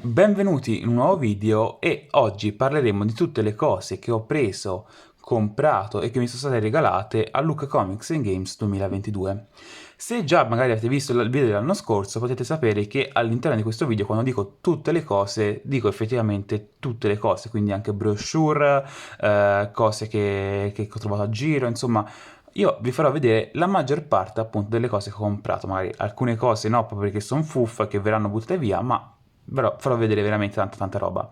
Benvenuti in un nuovo video e oggi parleremo di tutte le cose che ho preso, comprato e che mi sono state regalate a Lucca Comics and Games 2022. Se già magari avete visto il video dell'anno scorso potete sapere che all'interno di questo video, quando dico tutte le cose, dico effettivamente tutte le cose, quindi anche brochure, cose che ho trovato a giro, insomma. Io vi farò vedere la maggior parte appunto delle cose che ho comprato, magari alcune cose no, proprio perché sono fuffa che verranno buttate via, ma però farò vedere veramente tanta roba.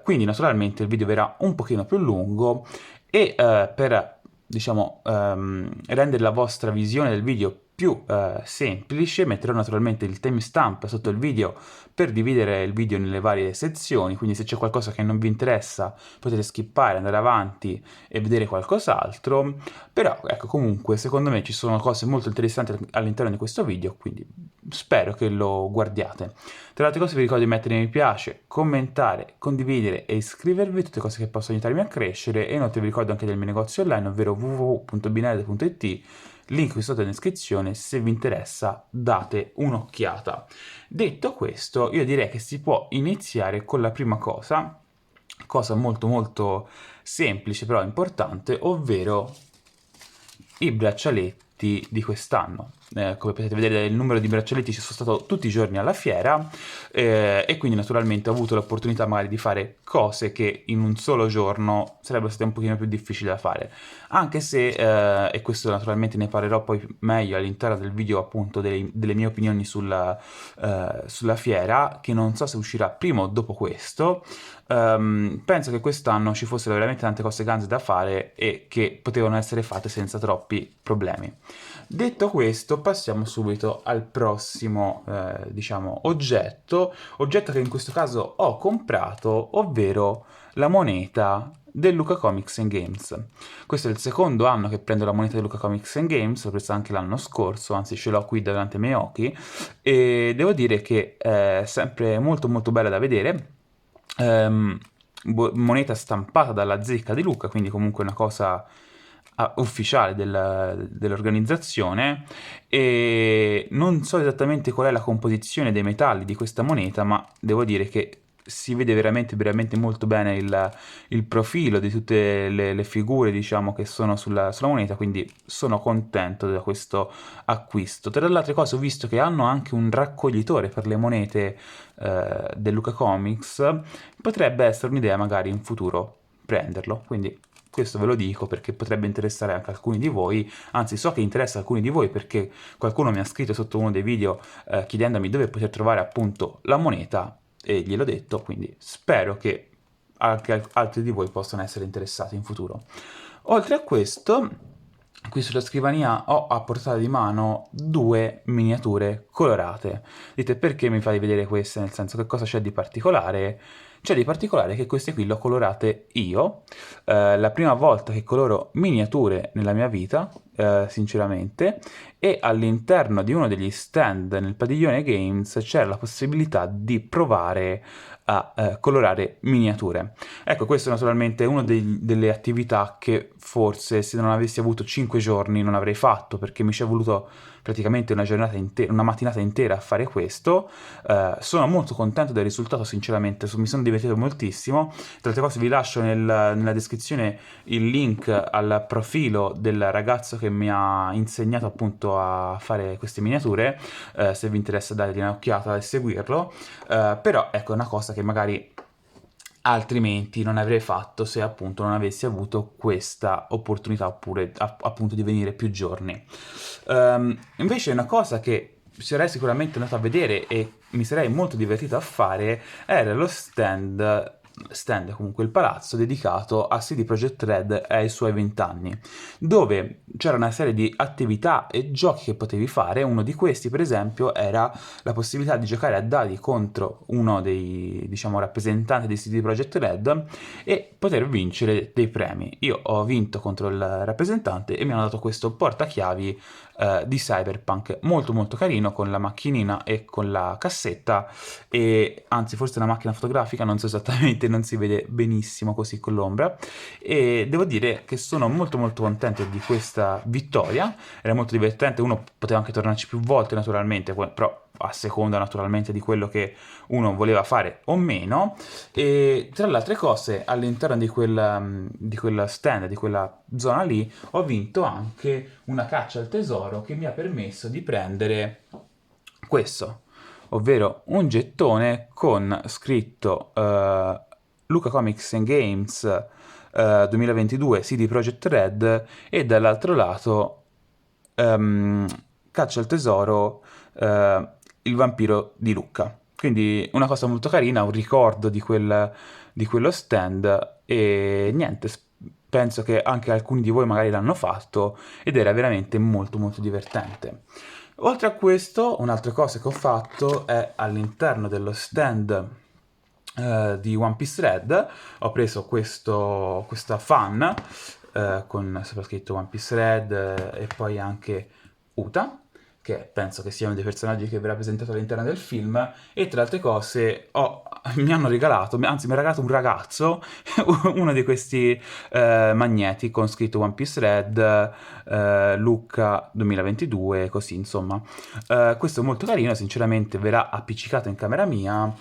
Quindi naturalmente il video verrà un pochino più lungo e per diciamo rendere la vostra visione del video più semplice metterò naturalmente il timestamp sotto il video per dividere il video nelle varie sezioni, quindi se c'è qualcosa che non vi interessa potete skippare, andare avanti e vedere qualcos'altro. Però ecco, comunque secondo me ci sono cose molto interessanti all'interno di questo video, quindi spero che lo guardiate. Tra le altre cose vi ricordo di mettere mi piace, commentare, condividere e iscrivervi, tutte cose che possono aiutarmi a crescere. E inoltre vi ricordo anche del mio negozio online, ovvero www.binariate.it, link qui sotto in descrizione. Se vi interessa date un'occhiata. Detto questo, io direi che si può iniziare con la prima cosa molto semplice però importante, ovvero i braccialetti di quest'anno. Come potete vedere il numero di braccialetti ci sono stato tutti i giorni alla fiera e quindi naturalmente ho avuto l'opportunità magari di fare cose che in un solo giorno sarebbero state un pochino più difficili da fare, anche se, e questo naturalmente ne parlerò poi meglio all'interno del video appunto delle mie opinioni sulla fiera, che non so se uscirà prima o dopo questo. Penso che quest'anno ci fossero veramente tante cose ganze da fare e che potevano essere fatte senza troppi problemi. Detto questo, passiamo subito al prossimo, diciamo, oggetto che in questo caso ho comprato, ovvero la moneta del Lucca Comics and Games. Questo è il secondo anno che prendo la moneta del Lucca Comics and Games, l'ho presa anche l'anno scorso, anzi ce l'ho qui davanti ai miei occhi, e devo dire che è sempre molto bella da vedere. Moneta stampata dalla zecca di Lucca, quindi comunque una cosa ufficiale dell'organizzazione, e non so esattamente qual è la composizione dei metalli di questa moneta, ma devo dire che si vede veramente molto bene il profilo di tutte le figure, diciamo, che sono sulla moneta, quindi sono contento da questo acquisto. Tra le altre cose ho visto che hanno anche un raccoglitore per le monete del Lucca Comics. Potrebbe essere un'idea magari in futuro prenderlo, quindi questo ve lo dico perché potrebbe interessare anche alcuni di voi, anzi so che interessa alcuni di voi perché qualcuno mi ha scritto sotto uno dei video chiedendomi dove poter trovare appunto la moneta e gliel'ho detto, quindi spero che anche altri di voi possano essere interessati in futuro. Oltre a questo, qui sulla scrivania ho a portata di mano due miniature colorate. Dite, perché mi fai vedere queste? Nel senso, che cosa c'è di particolare? C'è di particolare che queste qui le ho colorate io. La prima volta che coloro miniature nella mia vita, sinceramente, e all'interno di uno degli stand nel padiglione Games c'era la possibilità di provare a colorare miniature. Ecco, questo è naturalmente una delle attività che forse se non avessi avuto 5 giorni non avrei fatto, perché mi ci è voluto praticamente una giornata intera, una mattinata intera a fare questo. Sono molto contento del risultato, sinceramente, mi sono divertito moltissimo. Tra altre cose vi lascio nella descrizione il link al profilo del ragazzo che mi ha insegnato appunto a fare queste miniature, se vi interessa dargli un'occhiata e seguirlo. Però ecco, è una cosa che magari altrimenti non avrei fatto se appunto non avessi avuto questa opportunità, oppure appunto di venire più giorni. Invece una cosa che sarei sicuramente andato a vedere e mi sarei molto divertito a fare era lo stand, comunque il palazzo dedicato a CD Projekt Red e ai suoi 20 anni, dove c'era una serie di attività e giochi che potevi fare. Uno di questi, per esempio, era la possibilità di giocare a dadi contro uno dei, diciamo, rappresentanti di CD Projekt Red e poter vincere dei premi. Io ho vinto contro il rappresentante e mi hanno dato questo portachiavi di Cyberpunk molto carino, con la macchinina e con la cassetta, e anzi forse è una macchina fotografica, non so esattamente, non si vede benissimo così con l'ombra, e devo dire che sono molto contento di questa vittoria. Era molto divertente, uno poteva anche tornarci più volte naturalmente, però a seconda naturalmente di quello che uno voleva fare o meno. E tra le altre cose, all'interno di quella stand, di quella zona lì, ho vinto anche una caccia al tesoro che mi ha permesso di prendere questo, ovvero un gettone con scritto Luca Comics and Games 2022 CD Projekt Red, e dall'altro lato Caccia al tesoro Il vampiro di Lucca. Quindi una cosa molto carina, un ricordo di quello stand, e niente, penso che anche alcuni di voi magari l'hanno fatto ed era veramente molto molto divertente. Oltre a questo, un'altra cosa che ho fatto è all'interno dello stand di One Piece Red, ho preso questa fan con sopra scritto One Piece Red e poi anche Uta, che penso che sia uno dei personaggi che verrà presentato all'interno del film, e tra le altre cose mi hanno regalato, anzi mi ha regalato un ragazzo, uno di questi magneti con scritto One Piece Red, Lucca 2022, così insomma. Questo è molto carino, sinceramente verrà appiccicato in camera mia.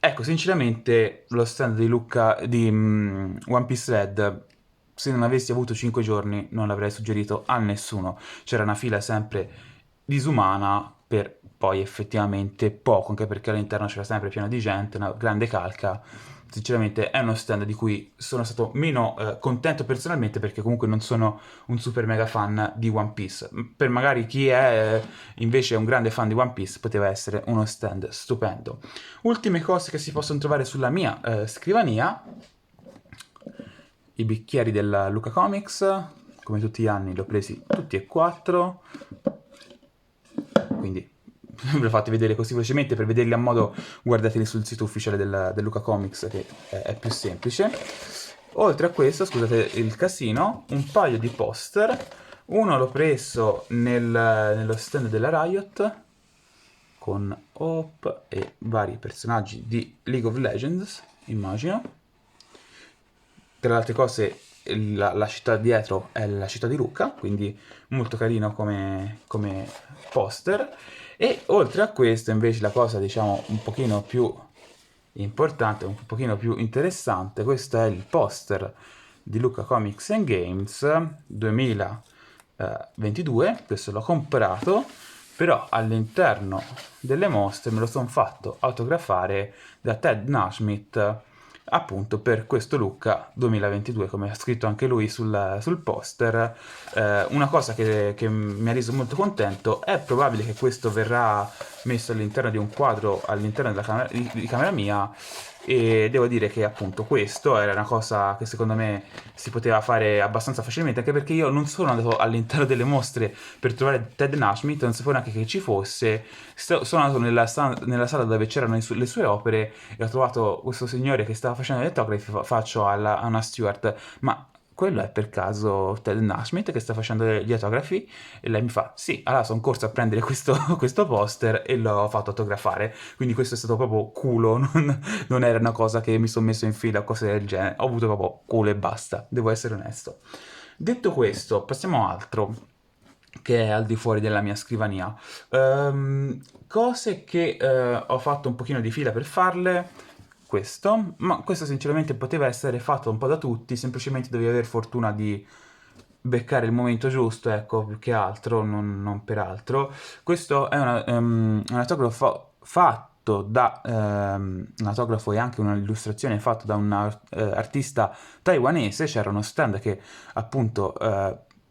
Ecco, sinceramente lo stand di Lucca di One Piece Red, se non avessi avuto 5 giorni, non l'avrei suggerito a nessuno. C'era una fila sempre disumana per poi effettivamente poco, anche perché all'interno c'era sempre pieno di gente, una grande calca. Sinceramente è uno stand di cui sono stato meno contento personalmente, perché comunque non sono un super mega fan di One Piece. Per magari chi è invece un grande fan di One Piece poteva essere uno stand stupendo. Ultime cose che si possono trovare sulla mia scrivania: i bicchieri della Luca Comics, come tutti gli anni li ho presi tutti e quattro, quindi ve l'ho fatti vedere così velocemente, per vederli a modo guardateli sul sito ufficiale del Luca Comics, che è più semplice. Oltre a questo, scusate il casino, un paio di poster. Uno l'ho preso nello stand della Riot con Hope e vari personaggi di League of Legends, immagino. Tra le altre cose, la città dietro è la città di Lucca, quindi molto carino come poster. E oltre a questo, invece, la cosa, diciamo, un pochino più importante, un pochino più interessante, questo è il poster di Lucca Comics and Games 2022. Questo l'ho comprato, però all'interno delle mostre me lo sono fatto autografare da Ted Nashmith, appunto per questo Lucca 2022, come ha scritto anche lui sul poster. Una cosa che mi ha reso molto contento: è probabile che questo verrà messo all'interno di un quadro all'interno della di camera mia, e devo dire che appunto questo era una cosa che secondo me si poteva fare abbastanza facilmente, anche perché io non sono andato all'interno delle mostre per trovare Ted Nashmith, non sapevo neanche che ci fosse. Sono andato nella sala dove c'erano le sue opere e ho trovato questo signore che stava facendo gli autografi. Faccio a una steward: ma quello è per caso Ted Nashmith che sta facendo gli autografi? E lei mi fa: sì. Allora sono corso a prendere questo poster e l'ho fatto autografare. Quindi questo è stato proprio culo, non era una cosa che mi sono messo in fila o cose del genere. Ho avuto proprio culo e basta, devo essere onesto. Detto questo, passiamo a altro che è al di fuori della mia scrivania. Cose che ho fatto un pochino di fila per farle. Ma questo sinceramente poteva essere fatto un po' da tutti, semplicemente dovevi avere fortuna di beccare il momento giusto, ecco, più che altro, non per altro. Questo è un autografo fatto da un autografo e anche un'illustrazione fatta da un artista taiwanese. C'era uno stand che appunto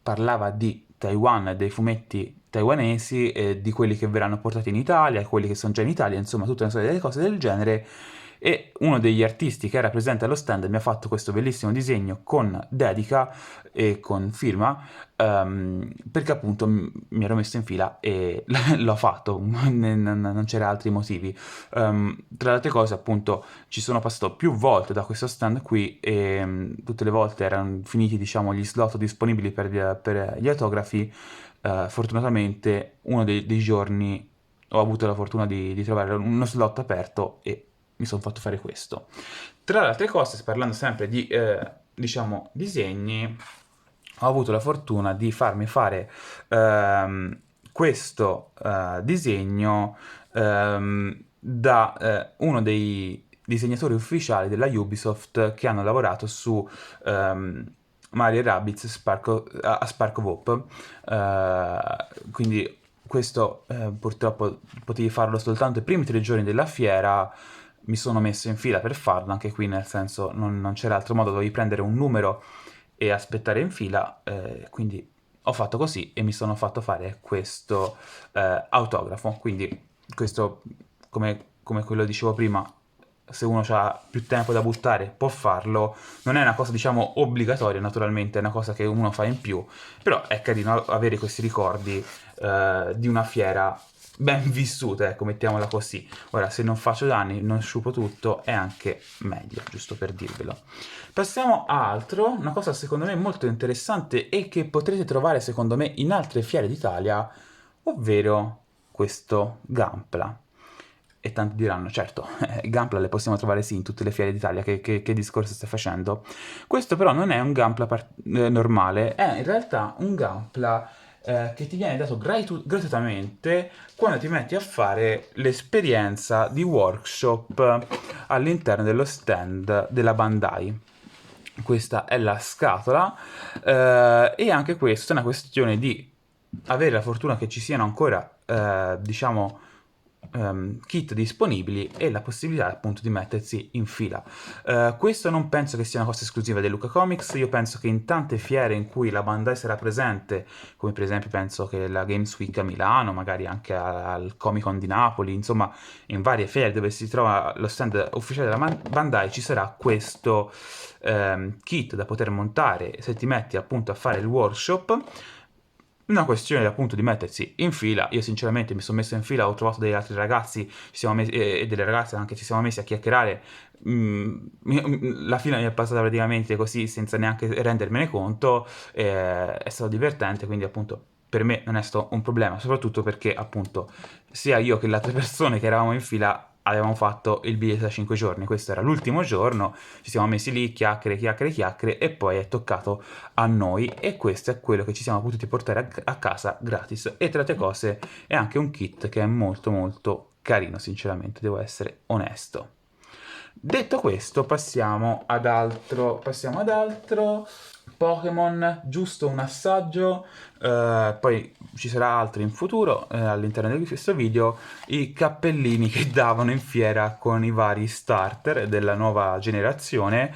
parlava di Taiwan e dei fumetti taiwanesi, e di quelli che verranno portati in Italia, quelli che sono già in Italia, insomma tutta una serie di cose del genere. E uno degli artisti che era presente allo stand mi ha fatto questo bellissimo disegno con dedica e con firma, perché appunto mi ero messo in fila e l'ho fatto, non c'era altri motivi. Tra le altre cose, appunto, ci sono passato più volte da questo stand qui, e tutte le volte erano finiti, diciamo, gli slot disponibili per gli autografi. Fortunatamente uno dei giorni ho avuto la fortuna di trovare uno slot aperto e mi sono fatto fare questo. Tra le altre cose, parlando sempre di, diciamo, disegni, ho avuto la fortuna di farmi fare questo disegno da uno dei disegnatori ufficiali della Ubisoft che hanno lavorato su Mario & Rabbids a Spark of Hope. Quindi questo purtroppo potevi farlo soltanto i primi 3 giorni della fiera. Mi sono messo in fila per farlo, anche qui nel senso non c'era altro modo, dovevi prendere un numero e aspettare in fila, quindi ho fatto così e mi sono fatto fare questo autografo. Quindi questo, come quello dicevo prima, se uno ha più tempo da buttare può farlo, non è una cosa diciamo obbligatoria, naturalmente è una cosa che uno fa in più, però è carino avere questi ricordi di una fiera ben vissuta, ecco, mettiamola così. Ora, se non faccio danni, non sciupo tutto, è anche meglio, giusto per dirvelo. Passiamo a altro, una cosa secondo me molto interessante e che potrete trovare secondo me in altre fiere d'Italia, ovvero questo Gampla. E tanti diranno, certo, Gampla le possiamo trovare sì in tutte le fiere d'Italia, che discorso stai facendo? Questo però non è un Gampla normale, è in realtà un Gampla che ti viene dato gratuitamente quando ti metti a fare l'esperienza di workshop all'interno dello stand della Bandai. Questa è la scatola e anche questa è una questione di avere la fortuna che ci siano ancora, diciamo, kit disponibili e la possibilità appunto di mettersi in fila. Questo non penso che sia una cosa esclusiva di Luca Comics, io penso che in tante fiere in cui la Bandai sarà presente, come per esempio penso che la Games Week a Milano, magari anche al Comic Con di Napoli, insomma in varie fiere dove si trova lo stand ufficiale della Bandai ci sarà questo kit da poter montare se ti metti appunto a fare il workshop. Una questione appunto di mettersi in fila. Io sinceramente mi sono messo in fila, ho trovato degli altri ragazzi e delle ragazze anche, ci siamo messi a chiacchierare. La fila mi è passata praticamente così senza neanche rendermene conto, è stato divertente, quindi appunto per me non è stato un problema, soprattutto perché appunto sia io che le altre persone che eravamo in fila avevamo fatto il biglietto da 5 giorni, questo era l'ultimo giorno, ci siamo messi lì, chiacchiere, chiacchiere, chiacchiere e poi è toccato a noi e questo è quello che ci siamo potuti portare a casa gratis. E tra le altre cose è anche un kit che è molto molto carino, sinceramente, devo essere onesto. Detto questo, passiamo ad altro. Passiamo ad altro. Pokémon, giusto un assaggio, poi ci sarà altro in futuro all'interno di questo video, i cappellini che davano in fiera con i vari starter della nuova generazione.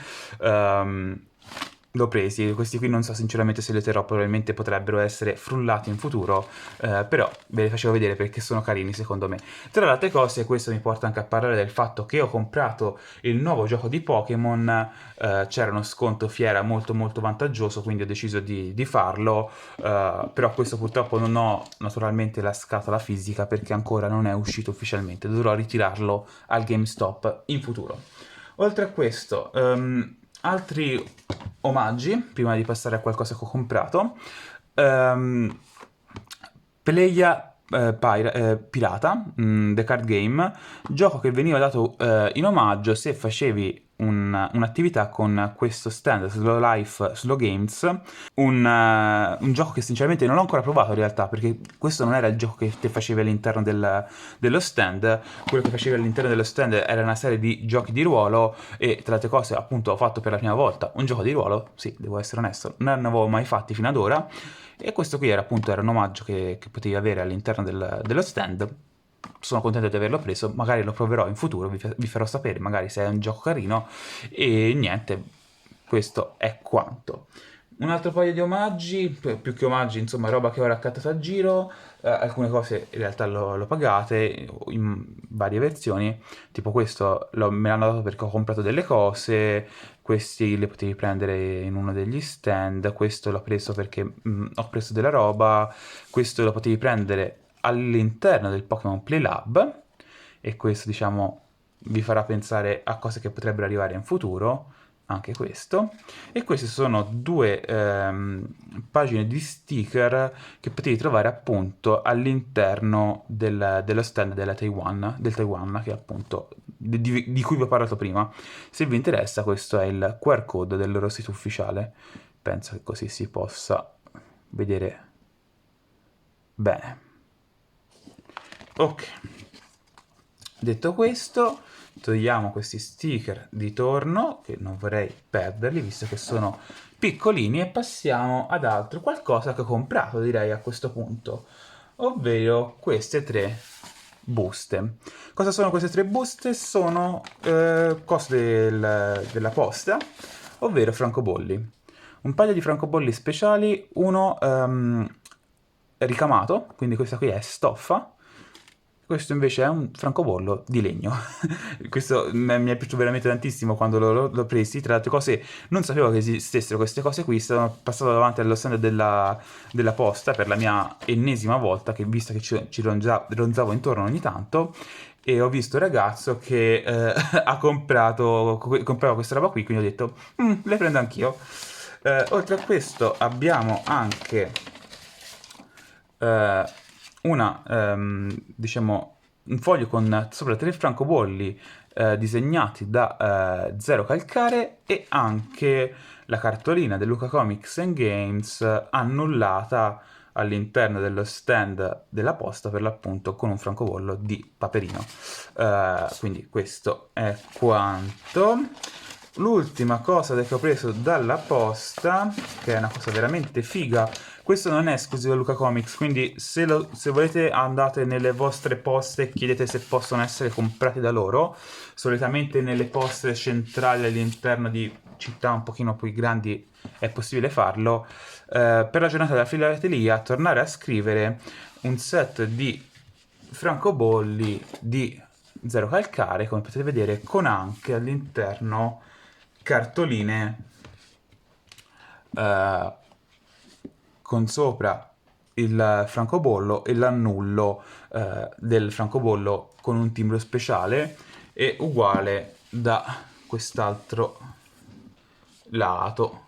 L'ho presi, questi qui non so sinceramente se li terrò, probabilmente potrebbero essere frullati in futuro, però ve li facevo vedere perché sono carini secondo me. Tra le altre cose, questo mi porta anche a parlare del fatto che ho comprato il nuovo gioco di Pokémon, c'era uno sconto fiera molto molto vantaggioso, quindi ho deciso di farlo, però questo purtroppo non ho naturalmente la scatola fisica perché ancora non è uscito ufficialmente, dovrò ritirarlo al GameStop in futuro. Oltre a questo, altri omaggi, prima di passare a qualcosa che ho comprato. Pleia Pirata, The Card Game, gioco che veniva dato in omaggio se facevi un'attività con questo stand Slow Life, Slow Games, un gioco che sinceramente non ho ancora provato in realtà, perché questo non era il gioco che te facevi all'interno dello stand, quello che facevi all'interno dello stand era una serie di giochi di ruolo e tra le altre cose appunto ho fatto per la prima volta un gioco di ruolo, sì, devo essere onesto, non ne avevo mai fatti fino ad ora e questo qui era appunto era un omaggio che potevi avere all'interno dello stand. Sono contento di averlo preso, magari lo proverò in futuro, vi farò sapere magari se è un gioco carino e niente, questo è quanto. Un altro paio di omaggi, più che omaggi, insomma, roba che ho raccattato a giro, alcune cose in realtà l'ho pagate in varie versioni, tipo questo me l'hanno dato perché ho comprato delle cose, questi li potevi prendere in uno degli stand, questo l'ho preso perché ho preso della roba, questo lo potevi prendere all'interno del Pokémon Play Lab e questo diciamo vi farà pensare a cose che potrebbero arrivare in futuro, anche questo. E queste sono due pagine di sticker che potevi trovare appunto all'interno dello stand del Taiwan, che appunto di cui vi ho parlato prima. Se vi interessa, questo è il QR code del loro sito ufficiale. Penso che così si possa vedere bene. Ok, detto questo, togliamo questi sticker di torno, che non vorrei perderli, visto che sono piccolini, e passiamo ad altro, qualcosa che ho comprato, direi, a questo punto, ovvero queste 3 buste. Cosa sono queste 3 buste? Sono cose della posta, ovvero francobolli. Un paio di francobolli speciali, uno ricamato, quindi questa qui è stoffa, questo invece è un francobollo di legno. Questo mi è piaciuto veramente tantissimo quando l'ho presi. Tra le altre cose, non sapevo che esistessero queste cose qui. Sono passato davanti allo stand della posta per la mia ennesima volta, che visto che ci ronzavo intorno ogni tanto, e ho visto un ragazzo che comprava questa roba qui, quindi ho detto, le prendo anch'io. Oltre a questo abbiamo anche eh, diciamo, un foglio con sopra 3 francobolli disegnati da Zero Calcare, e anche la cartolina del Luca Comics and Games annullata all'interno dello stand della posta, per l'appunto con un francobollo di Paperino. Quindi questo è quanto. L'ultima cosa che ho preso dalla posta, che è una cosa veramente figa, questo non è esclusivo a Luca Comics, quindi se volete andate nelle vostre poste e chiedete se possono essere comprati da loro. Solitamente nelle poste centrali all'interno di città un pochino più grandi è possibile farlo. Per la giornata della filatelia tornare a scrivere un set di francobolli di Zero Calcare, come potete vedere, con anche all'interno cartoline eh, con sopra il francobollo e l'annullo del francobollo con un timbro speciale, e uguale da quest'altro lato.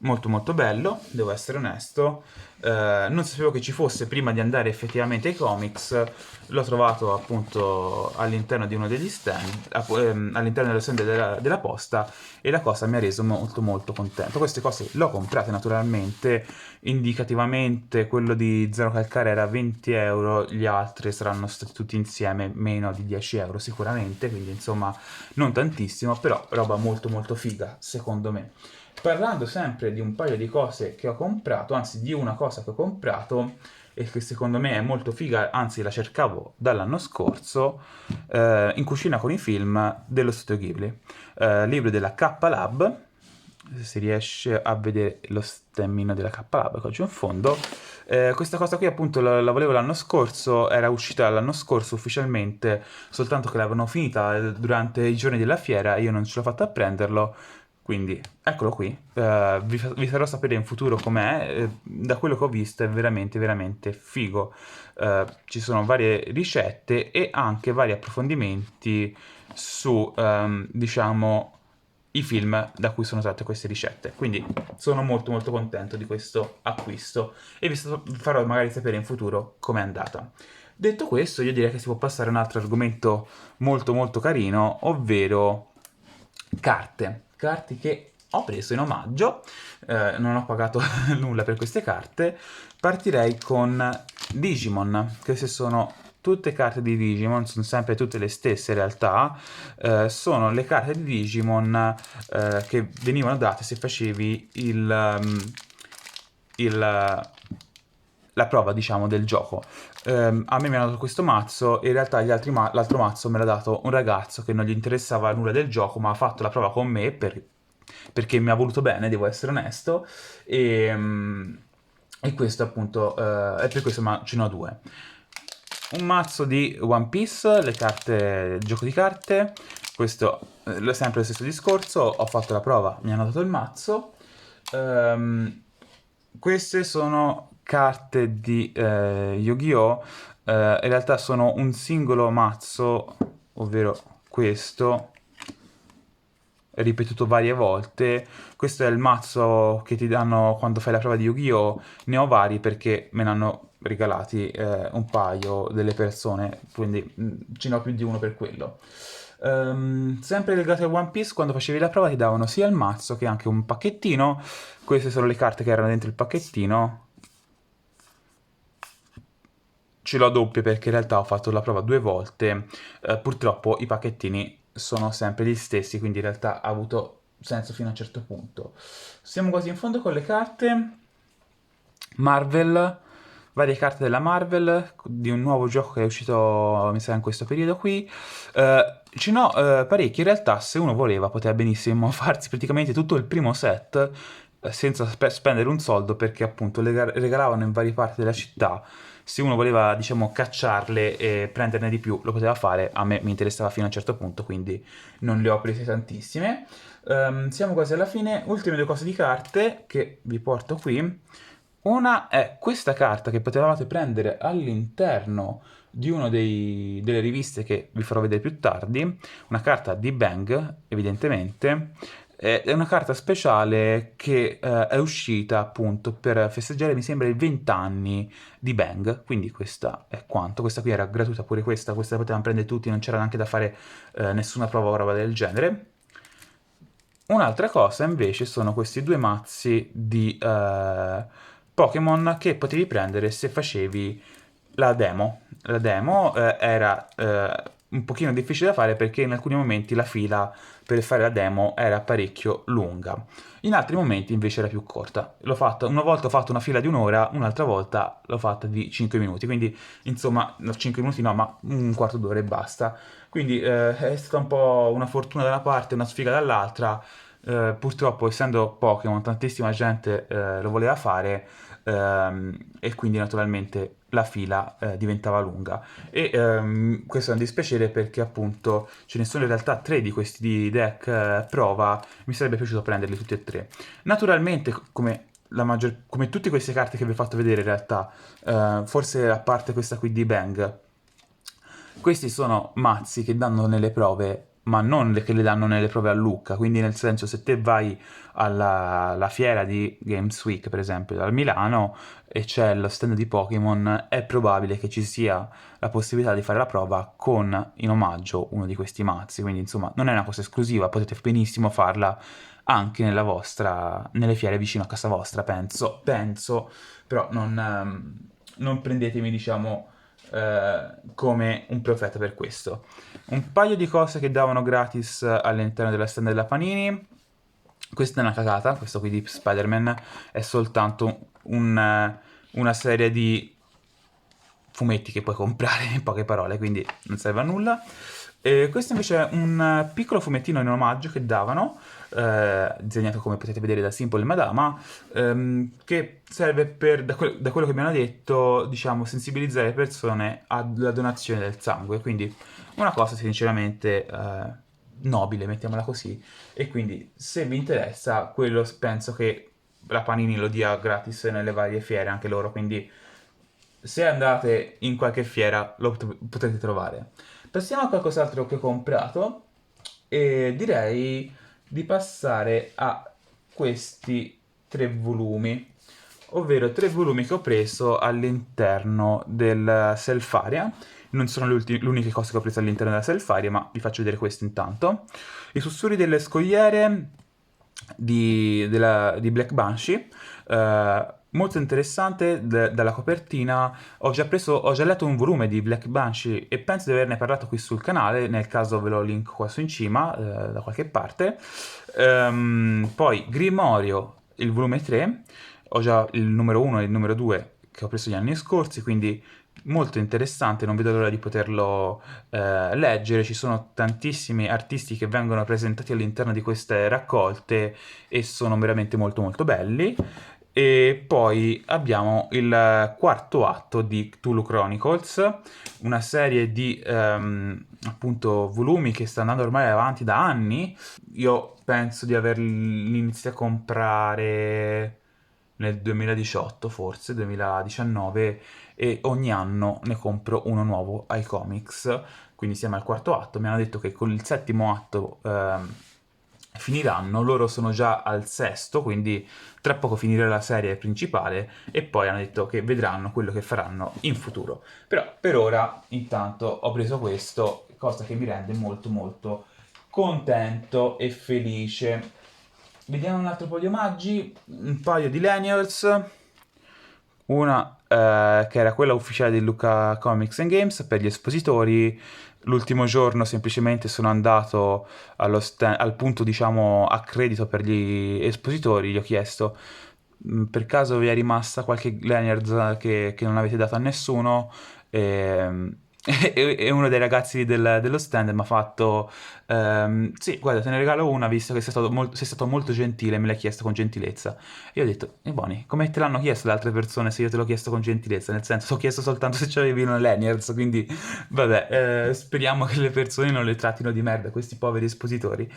Molto molto bello, devo essere onesto. Non sapevo che ci fosse prima di andare effettivamente ai comics. L'ho trovato appunto all'interno di uno degli stand, all'interno dello stand della posta, e la cosa mi ha reso molto molto contento. Queste cose le ho comprate naturalmente, indicativamente quello di Zero Calcare era 20 euro, gli altri saranno stati tutti insieme meno di 10 euro sicuramente, quindi insomma non tantissimo, però roba molto molto figa secondo me. Parlando sempre di un paio di cose che ho comprato, anzi di una cosa che ho comprato e che secondo me è molto figa, anzi la cercavo dall'anno scorso, In cucina con i film dello studio Ghibli, libro della K-Lab, se si riesce a vedere lo stemmino della K-Lab che ho giù in fondo. Questa cosa qui appunto la volevo l'anno scorso, era uscita l'anno scorso ufficialmente, soltanto che l'avevano finita durante i giorni della fiera e io non ce l'ho fatta a prenderlo, quindi eccolo qui. Vi farò sapere in futuro com'è. Da quello che ho visto è veramente veramente figo. Ci sono varie ricette e anche vari approfondimenti su, diciamo, i film da cui sono tratte queste ricette. Quindi sono molto molto contento di questo acquisto e farò magari sapere in futuro com'è andata. Detto questo, io direi che si può passare a un altro argomento molto molto carino, ovvero carte che ho preso in omaggio. Non ho pagato nulla per queste carte. Partirei con Digimon. Queste sono tutte carte di Digimon, sono sempre tutte le stesse in realtà. Sono le carte di Digimon che venivano date se facevi la prova, diciamo, del gioco. A me mi hanno dato questo mazzo, e in realtà l'altro mazzo me l'ha dato un ragazzo che non gli interessava nulla del gioco, ma ha fatto la prova con me perché mi ha voluto bene, devo essere onesto, e questo appunto è per questo, ma ce ne ho 2. Un mazzo di One Piece, le carte, il gioco di carte. Questo è sempre lo stesso discorso, ho fatto la prova, mi hanno dato il mazzo. Queste sono carte di Yu-Gi-Oh! In realtà sono un singolo mazzo, ovvero questo, ripetuto varie volte. Questo è il mazzo che ti danno quando fai la prova di Yu-Gi-Oh! Ne ho vari perché me ne hanno regalati un paio delle persone, quindi ce ne ho più di uno per quello. Sempre legato a One Piece, quando facevi la prova ti davano sia il mazzo che anche un pacchettino. Queste sono le carte che erano dentro il pacchettino. ce l'ho doppia perché in realtà ho fatto la prova 2 volte, purtroppo i pacchettini sono sempre gli stessi, quindi in realtà ha avuto senso fino a un certo punto. Siamo quasi in fondo con le carte. Marvel, varie carte della Marvel, di un nuovo gioco che è uscito, mi sa, in questo periodo qui. Ce n'ho parecchi, in realtà se uno voleva poteva benissimo farsi praticamente tutto il primo set senza spendere un soldo perché appunto le regalavano in varie parti della città. Se uno voleva, diciamo, cacciarle e prenderne di più, lo poteva fare. A me mi interessava fino a un certo punto, quindi non le ho prese tantissime. Siamo quasi alla fine. Ultime due cose di carte che vi porto qui. Una è questa carta che potevate prendere all'interno di una delle riviste che vi farò vedere più tardi, una carta di Bang, evidentemente. È una carta speciale che è uscita appunto per festeggiare, mi sembra, i 20 anni di Bang, quindi questa è quanto. Questa qui era gratuita pure questa la potevamo prendere tutti, non c'era neanche da fare nessuna prova o roba del genere. Un'altra cosa invece sono questi due mazzi di Pokémon che potevi prendere se facevi la demo. La demo era un pochino difficile da fare perché in alcuni momenti la fila per fare la demo era parecchio lunga. In altri momenti invece era più corta. Una volta ho fatto una fila di un'ora, un'altra volta l'ho fatta di 5 minuti, quindi insomma, no, 5 minuti no, ma un quarto d'ora e basta. Quindi è stata un po' una fortuna da una parte e una sfiga dall'altra. Purtroppo, essendo Pokémon, tantissima gente lo voleva fare e quindi naturalmente la fila diventava lunga. E questo è un dispiacere perché appunto ce ne sono in realtà tre di questi di deck prova, mi sarebbe piaciuto prenderli tutti e tre. Naturalmente, come tutte queste carte che vi ho fatto vedere in realtà, forse a parte questa qui di Bang, questi sono mazzi che danno nelle prove, ma non che le danno nelle prove a Lucca, quindi nel senso se te vai alla fiera di Games Week, per esempio, al Milano, e c'è lo stand di Pokémon, è probabile che ci sia la possibilità di fare la prova con in omaggio uno di questi mazzi, quindi insomma non è una cosa esclusiva, potete benissimo farla anche nelle fiere vicino a casa vostra, penso, però non prendetemi, diciamo, come un profeta per questo. Un paio di cose che davano gratis all'interno della stand della Panini. Questa è una cagata, questo qui di Spider-Man è soltanto una serie di fumetti che puoi comprare in poche parole, quindi non serve a nulla. E questo invece è un piccolo fumettino in omaggio che davano, disegnato come potete vedere da Simple Madama, che serve per, da quello che mi hanno detto, diciamo, sensibilizzare le persone alla donazione del sangue, quindi una cosa sinceramente nobile, mettiamola così, e quindi se vi interessa, quello penso che la Panini lo dia gratis nelle varie fiere anche loro, quindi se andate in qualche fiera lo potete trovare. Passiamo a qualcos'altro che ho comprato e direi di passare a questi tre volumi, ovvero tre volumi che ho preso all'interno del Selfaria. Non sono le uniche cose che ho preso all'interno della Selfaria, ma vi faccio vedere questo intanto. I sussurri delle scogliere di Black Banshee. Molto interessante dalla copertina. Ho già letto un volume di Black Banshee e penso di averne parlato qui sul canale. Nel caso ve lo link qua su in cima, da qualche parte. Poi Grimorio, il volume 3. Ho già il numero 1 e il numero 2 che ho preso gli anni scorsi, quindi molto interessante, non vedo l'ora di poterlo leggere. Ci sono tantissimi artisti che vengono presentati all'interno di queste raccolte e sono veramente molto molto belli. E poi abbiamo il quarto atto di Cthulhu Chronicles, una serie di appunto volumi che sta andando ormai avanti da anni. Io penso di averli iniziati a comprare nel 2018, forse 2019, e ogni anno ne compro uno nuovo ai comics, quindi siamo al quarto atto. Mi hanno detto che con il settimo atto finiranno, loro sono già al sesto, quindi tra poco finirà la serie principale e poi hanno detto che vedranno quello che faranno in futuro. Però per ora intanto ho preso questo, cosa che mi rende molto molto contento e felice. Vediamo un altro po' di omaggi, un paio di Lanyards. Una che era quella ufficiale di Lucca Comics and Games per gli espositori. L'ultimo giorno semplicemente sono andato al punto, diciamo, a credito per gli espositori, gli ho chiesto: per caso vi è rimasta qualche lanyard che non avete dato a nessuno?" E, e uno dei ragazzi dello stand mi ha fatto: "Sì, guarda, te ne regalo una, visto che sei stato molto gentile, me l'hai chiesto con gentilezza." E io ho detto: "E buoni, come te l'hanno chiesto le altre persone se io te l'ho chiesto con gentilezza? Nel senso, ti ho chiesto soltanto se c'avevi una lanyards, quindi vabbè, speriamo che le persone non le trattino di merda, questi poveri espositori."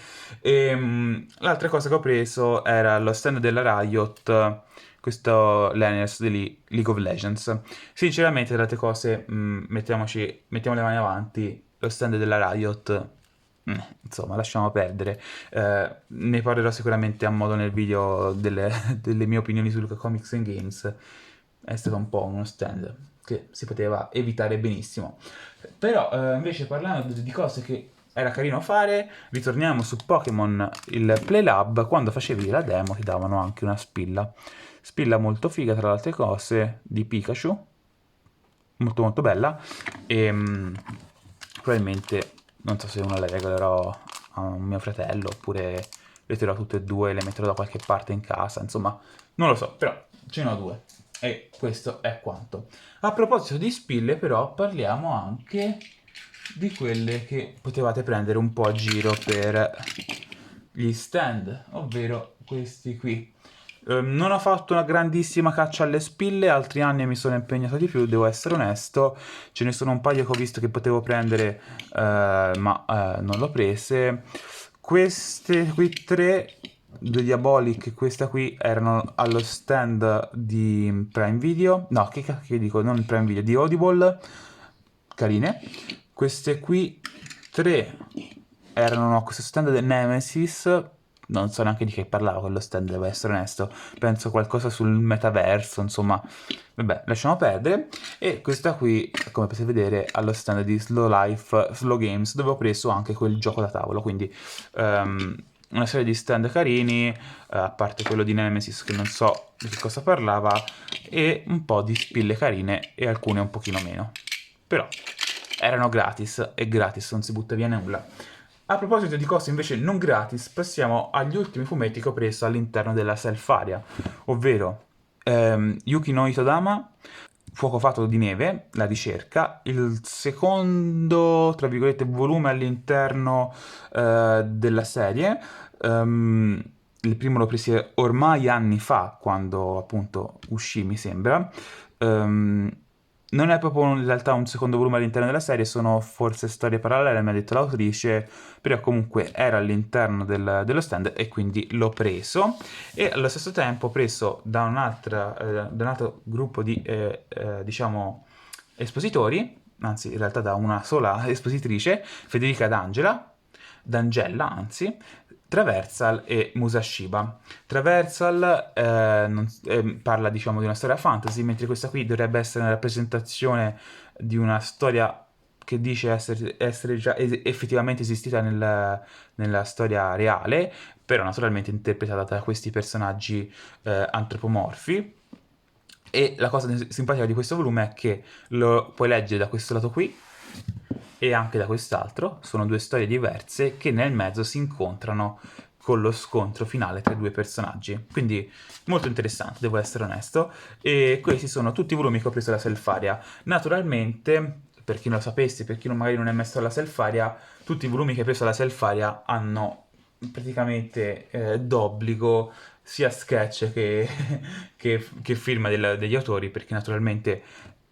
L'altra cosa che ho preso era lo stand della Riot, questo lanyards di League of Legends. Sinceramente, tra le altre cose, mettiamo le mani avanti, lo stand della Riot, insomma, lasciamo perdere. Ne parlerò sicuramente a modo nel video delle mie opinioni su Luca Comics and Games. È stato un po' uno stand che si poteva evitare benissimo. Però, invece, parlando di cose che era carino fare, ritorniamo su Pokémon, il Playlab. Quando facevi la demo ti davano anche una spilla. Spilla molto figa, tra le altre cose, di Pikachu, molto molto bella. E probabilmente, non so se una la regalerò a un mio fratello, oppure le terrò tutte e due e le metterò da qualche parte in casa, insomma, non lo so, però ce ne ho due. E questo è quanto. A proposito di spille, però, parliamo anche di quelle che potevate prendere un po' a giro per gli stand, ovvero questi qui. Non ho fatto una grandissima caccia alle spille, altri anni mi sono impegnato di più, devo essere onesto. Ce ne sono un paio che ho visto che potevo prendere, ma non l'ho prese. Queste qui tre, due Diabolic e questa qui, erano allo stand di Prime Video. No, che cacchio dico, non Prime Video, di Audible. Carine. Queste qui, tre, erano a questo stand del Nemesis. Non so neanche di che parlava quello stand, devo essere onesto. Penso qualcosa sul metaverso, insomma. Vabbè, lasciamo perdere. E questa qui, come potete vedere, allo stand di Slow Life, Slow Games, dove ho preso anche quel gioco da tavolo. Quindi una serie di stand carini, a parte quello di Nemesis che non so di che cosa parlava, e un po' di spille carine e alcune un pochino meno. Però erano gratis e gratis non si butta via nulla. A proposito di cose invece non gratis, passiamo agli ultimi fumetti che ho preso all'interno della Self-Aria, ovvero Yuki no Itodama, Fuoco fatto di neve, la ricerca, il secondo, tra virgolette, volume all'interno della serie. Il primo l'ho preso ormai anni fa, quando appunto uscì, mi sembra. Ehm, Non è proprio in realtà un secondo volume all'interno della serie, sono forse storie parallele, mi ha detto l'autrice, però comunque era all'interno dello stand e quindi l'ho preso. E allo stesso tempo ho preso da un altro gruppo di, diciamo, espositori, anzi in realtà da una sola espositrice, Federica D'Angela, anzi, Traversal e Musashiba. Traversal parla, diciamo, di una storia fantasy, mentre questa qui dovrebbe essere una rappresentazione di una storia che dice essere già effettivamente esistita nella storia reale, però naturalmente interpretata da questi personaggi antropomorfi. E la cosa simpatica di questo volume è che lo puoi leggere da questo lato qui e anche da quest'altro. Sono due storie diverse che nel mezzo si incontrano con lo scontro finale tra i due personaggi. Quindi molto interessante, devo essere onesto. E questi sono tutti i volumi che ho preso da Selfaria. Naturalmente, per chi non lo sapesse, per chi magari non è messo alla Selfaria, tutti i volumi che ho preso alla Selfaria hanno praticamente d'obbligo sia sketch che firma degli autori, perché naturalmente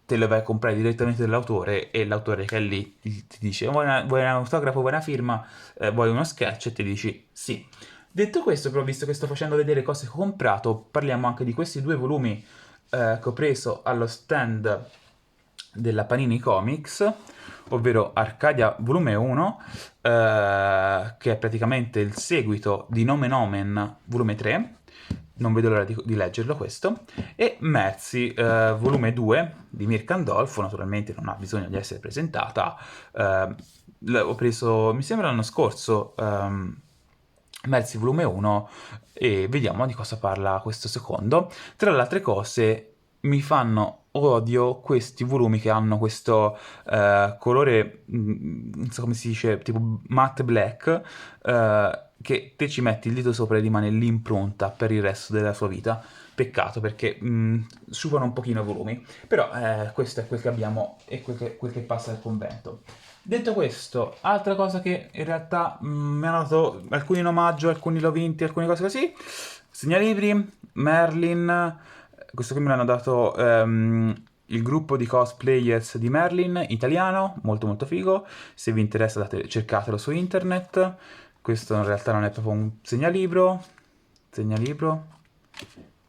te lo vai a comprare direttamente dall'autore e l'autore che è lì ti dice: vuoi un autografo, vuoi una firma, vuoi uno sketch, e ti dici sì. Detto questo, però, visto che sto facendo vedere cose che ho comprato, parliamo anche di questi due volumi che ho preso allo stand della Panini Comics, ovvero Arcadia volume 1, che è praticamente il seguito di Nomen Omen volume 3. Non vedo l'ora di leggerlo questo. E Merzi, volume 2 di Mirka Andolfo, naturalmente non ha bisogno di essere presentata. Ho preso, mi sembra l'anno scorso, Merzi volume 1, e vediamo di cosa parla questo secondo. Tra le altre cose, mi fanno odio questi volumi che hanno questo colore, non so come si dice, tipo matte black, che te ci metti il dito sopra e rimane l'impronta per il resto della sua vita. Peccato perché sciupano un pochino i volumi, però questo è quel che abbiamo e quel che passa al convento. Detto questo, altra cosa che in realtà mi hanno dato alcuni in omaggio, alcuni l'ho vinti, alcune cose così. Segnalibri, Merlin, questo qui me l'hanno dato il gruppo di cosplayers di Merlin, italiano, molto molto figo. Se vi interessa cercatelo su internet. Questo in realtà non è proprio un segnalibro. Segnalibro.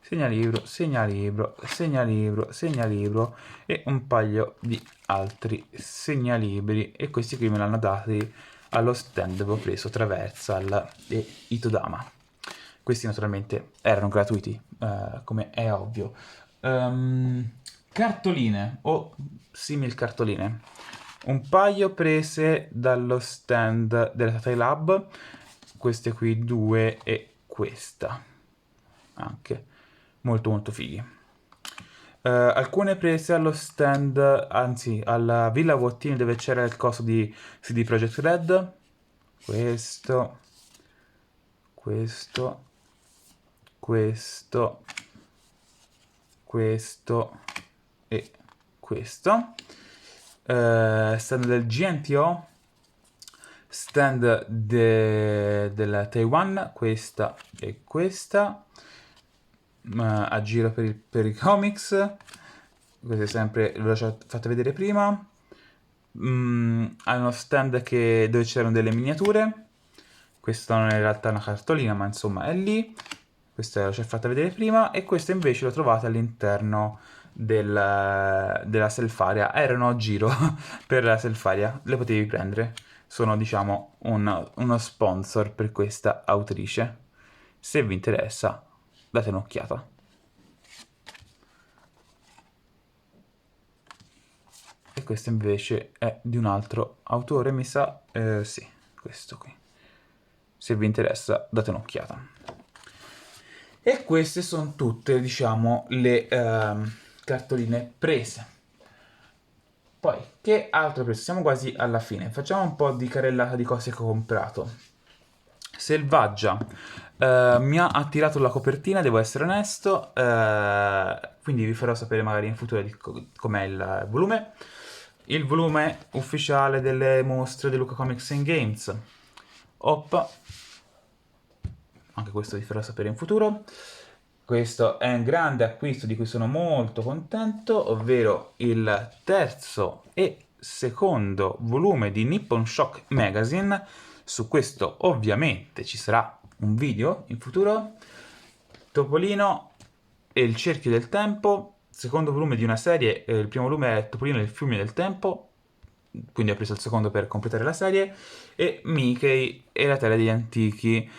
Segnalibro, segnalibro, segnalibro, segnalibro e un paio di altri segnalibri. E questi qui me l'hanno dati allo stand dove ho preso Traversal e Itodama. Questi naturalmente erano gratuiti, come è ovvio. Cartoline o simil cartoline. Un paio prese dallo stand della Tata Lab, queste qui due e questa anche, molto molto fighi. Alcune prese allo stand, anzi alla Villa Vuottini dove c'era il coso di CD Projekt Red. Questo, questo, questo, questo e questo. Stand del GNTO, stand della Taiwan, questa e questa. A giro per i comics. Questo è sempre, ve l'ho fatto vedere prima. Hanno uno stand dove c'erano delle miniature. Questa non è in realtà una cartolina, ma insomma è lì. Questa l'ho già fatta vedere prima. E questa invece l'ho trovata all'interno della Selfaria. Erano a giro per la Selfaria, le potevi prendere. Sono, diciamo, uno sponsor per questa autrice. Se vi interessa, date un'occhiata. E questo invece è di un altro autore, mi sa. Sì, questo qui. Se vi interessa, date un'occhiata. E queste sono tutte, diciamo, le cartoline prese. Poi, che altro ho preso? Siamo quasi alla fine. Facciamo un po' di carrellata di cose che ho comprato. Selvaggia. Mi ha attirato la copertina, devo essere onesto, quindi vi farò sapere magari in futuro com'è il volume. Il volume ufficiale delle mostre di Luca Comics and Games. Oppa. Anche questo vi farò sapere in futuro. Questo è un grande acquisto di cui sono molto contento, ovvero il terzo e secondo volume di Nippon Shock Magazine. Su questo ovviamente ci sarà un video in futuro. Topolino e il cerchio del tempo, secondo volume di una serie, il primo volume è Topolino e il fiume del tempo, quindi ho preso il secondo per completare la serie, e Mickey e la Terra degli Antichi.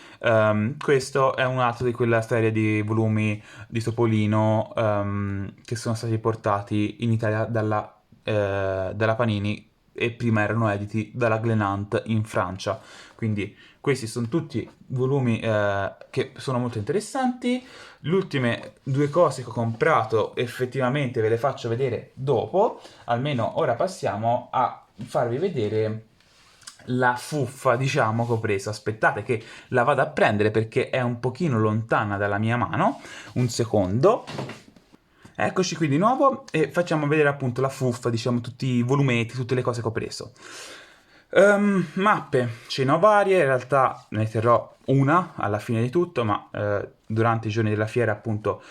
Questo è un altro di quella serie di volumi di Topolino che sono stati portati in Italia dalla Panini e prima erano editi dalla Glenant in Francia. Quindi questi sono tutti volumi che sono molto interessanti. Le ultime due cose che ho comprato effettivamente ve le faccio vedere dopo. Almeno ora passiamo a farvi vedere la fuffa, diciamo, che ho preso. Aspettate che la vado a prendere perché è un pochino lontana dalla mia mano. Un secondo. Eccoci qui di nuovo e facciamo vedere appunto la fuffa, diciamo tutti i volumetti, tutte le cose che ho preso. Mappe, ce ne ho varie, in realtà ne terrò una alla fine di tutto, ma durante i giorni della fiera appunto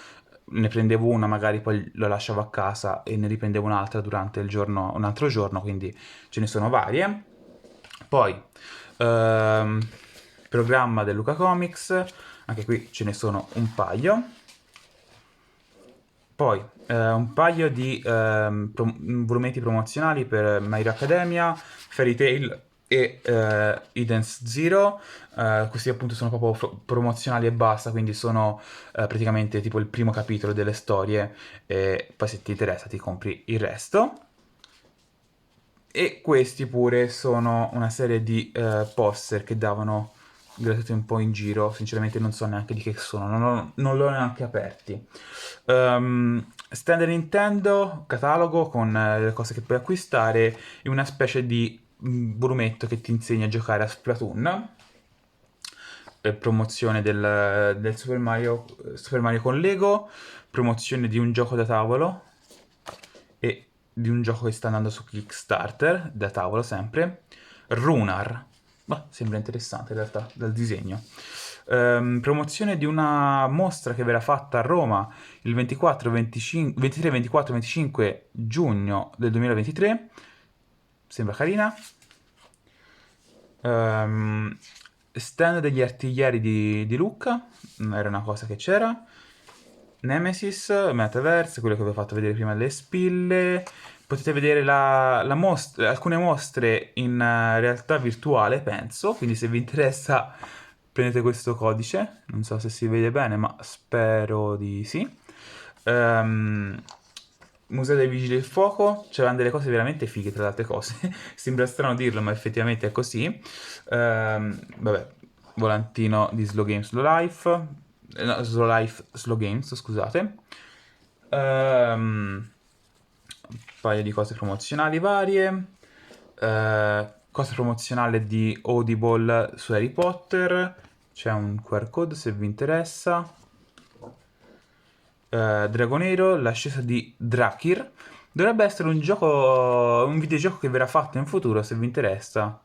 ne prendevo una, magari poi lo lasciavo a casa e ne riprendevo un'altra durante il giorno, un altro giorno, quindi ce ne sono varie. Poi, programma del Luca Comics, anche qui ce ne sono un paio. Poi un paio di volumetti promozionali per My Hero Academia, Fairy Tail e Eden's Zero. Questi appunto sono proprio promozionali e basta, quindi sono praticamente tipo il primo capitolo delle storie e poi se ti interessa ti compri il resto. E questi pure sono una serie di poster che davano gratuiti un po' in giro, sinceramente non so neanche di che sono, non l'ho neanche aperti. Stand Nintendo, catalogo con le cose che puoi acquistare e una specie di volumetto che ti insegna a giocare a Splatoon. Promozione del Super Mario con Lego, promozione di un gioco da tavolo e di un gioco che sta andando su Kickstarter, da tavolo sempre, Runar. Bah, sembra interessante in realtà, dal disegno. Promozione di una mostra che verrà fatta a Roma il 24, 25, 23, 24, 25 giugno del 2023. Sembra carina. Stand degli artiglieri di Lucca, era una cosa che c'era. Nemesis, Metaverse, quello che vi ho fatto vedere prima delle spille. Potete vedere alcune mostre in realtà virtuale, penso, quindi se vi interessa prendete questo codice. Non so se si vede bene, ma spero di sì. Museo dei Vigili del Fuoco, c'erano delle cose veramente fighe tra le altre cose. Sembra strano dirlo, ma effettivamente è così. Vabbè, volantino di Slow Games Slow Life. No, Slow Life Slow Games, scusate. Un paio di cose promozionali varie. Cosa promozionale di Audible su Harry Potter. C'è un QR code se vi interessa. Dragonero, l'ascesa di Drakir. Dovrebbe essere un videogioco che verrà fatto in futuro se vi interessa.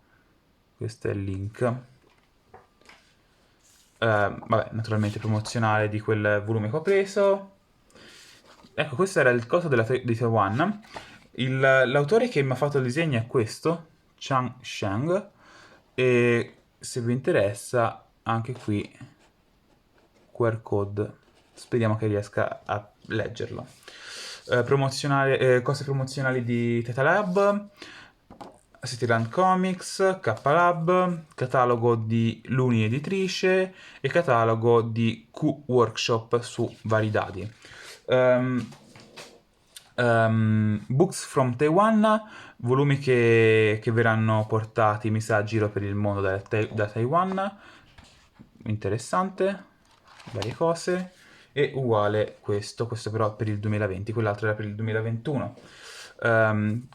Questo è il link. Vabbè, naturalmente promozionale di quel volume che ho preso. Ecco, questo era il coso di Taiwan. L'autore che mi ha fatto il disegno è questo, Chang Sheng. E se vi interessa, anche qui QR code. Speriamo che riesca a leggerlo. Cose promozionali di Teta Lab, Cityland Comics, K-Lab, catalogo di Luni Editrice e catalogo di Q-Workshop su vari dadi. Books from Taiwan, volumi che verranno portati, mi sa, a giro per il mondo da Taiwan. Interessante, varie cose. E uguale questo però per il 2020, quell'altro era per il 2021.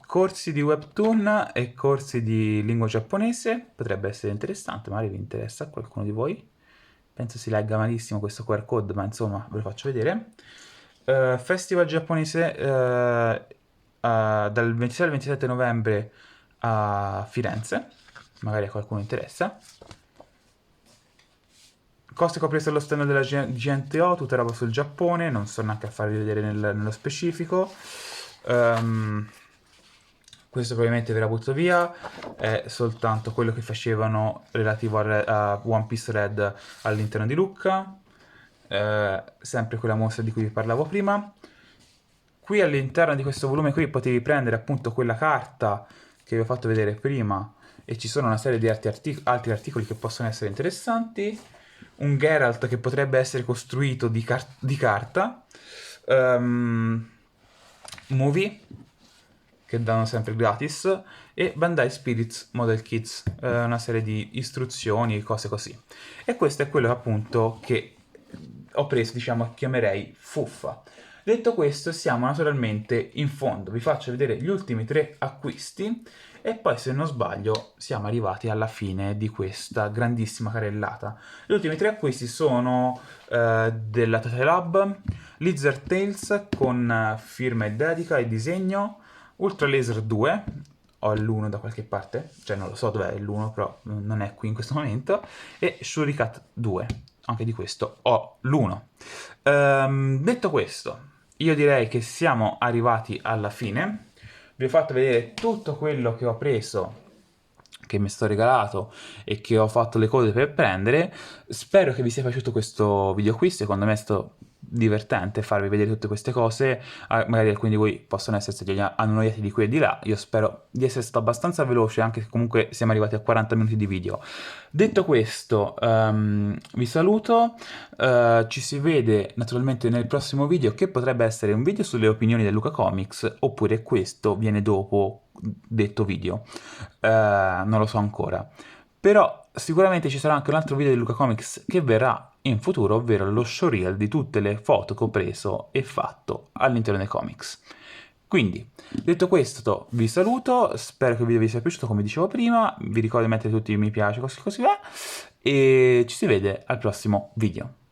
Corsi di webtoon e corsi di lingua giapponese, potrebbe essere interessante, magari vi interessa a qualcuno di voi. Penso si legga malissimo questo QR code, ma insomma ve lo faccio vedere. Festival giapponese dal 26 al 27 novembre a Firenze, magari a qualcuno interessa. Cose che ho preso allo stand della GNTO, tutta roba sul Giappone, non so neanche a farvi vedere nello specifico. Questo probabilmente ve la butto via, è soltanto quello che facevano relativo a One Piece Red all'interno di Lucca, sempre quella mostra di cui vi parlavo prima. Qui all'interno di questo volume qui potevi prendere appunto quella carta che vi ho fatto vedere prima e ci sono una serie di altri articoli che possono essere interessanti. Un Geralt che potrebbe essere costruito di carta. Movie che danno sempre gratis e Bandai Spirits Model Kits, una serie di istruzioni e cose così. E questo è quello appunto che ho preso, diciamo, chiamerei fuffa. Detto questo, siamo naturalmente in fondo. Vi faccio vedere gli ultimi 3 acquisti e poi, se non sbaglio, siamo arrivati alla fine di questa grandissima carrellata. Gli ultimi 3 acquisti sono della Tata Lab, Lizard Tales con firma e dedica e disegno, Ultra Laser 2, ho l'1 da qualche parte, cioè non lo so dov'è l'1, però non è qui in questo momento, e Shurikat 2, anche di questo ho l'1. Detto questo, io direi che siamo arrivati alla fine. Vi ho fatto vedere tutto quello che ho preso, che mi sto regalato e che ho fatto le code per prendere. Spero che vi sia piaciuto questo video qui, secondo me è stato divertente farvi vedere tutte queste cose. Magari alcuni di voi possono essere stati annoiati di qui e di là, io spero di essere stato abbastanza veloce, anche se comunque siamo arrivati a 40 minuti di video. Detto questo, vi saluto, ci si vede naturalmente nel prossimo video, che potrebbe essere un video sulle opinioni del Luca Comics, oppure questo viene dopo detto video, non lo so ancora. Però sicuramente ci sarà anche un altro video di Luca Comics che verrà in futuro, ovvero lo showreel di tutte le foto che ho preso e fatto all'interno dei comics. Quindi, detto questo, vi saluto, spero che il video vi sia piaciuto come dicevo prima, vi ricordo di mettere tutti i mi piace, così così va, e ci si vede al prossimo video.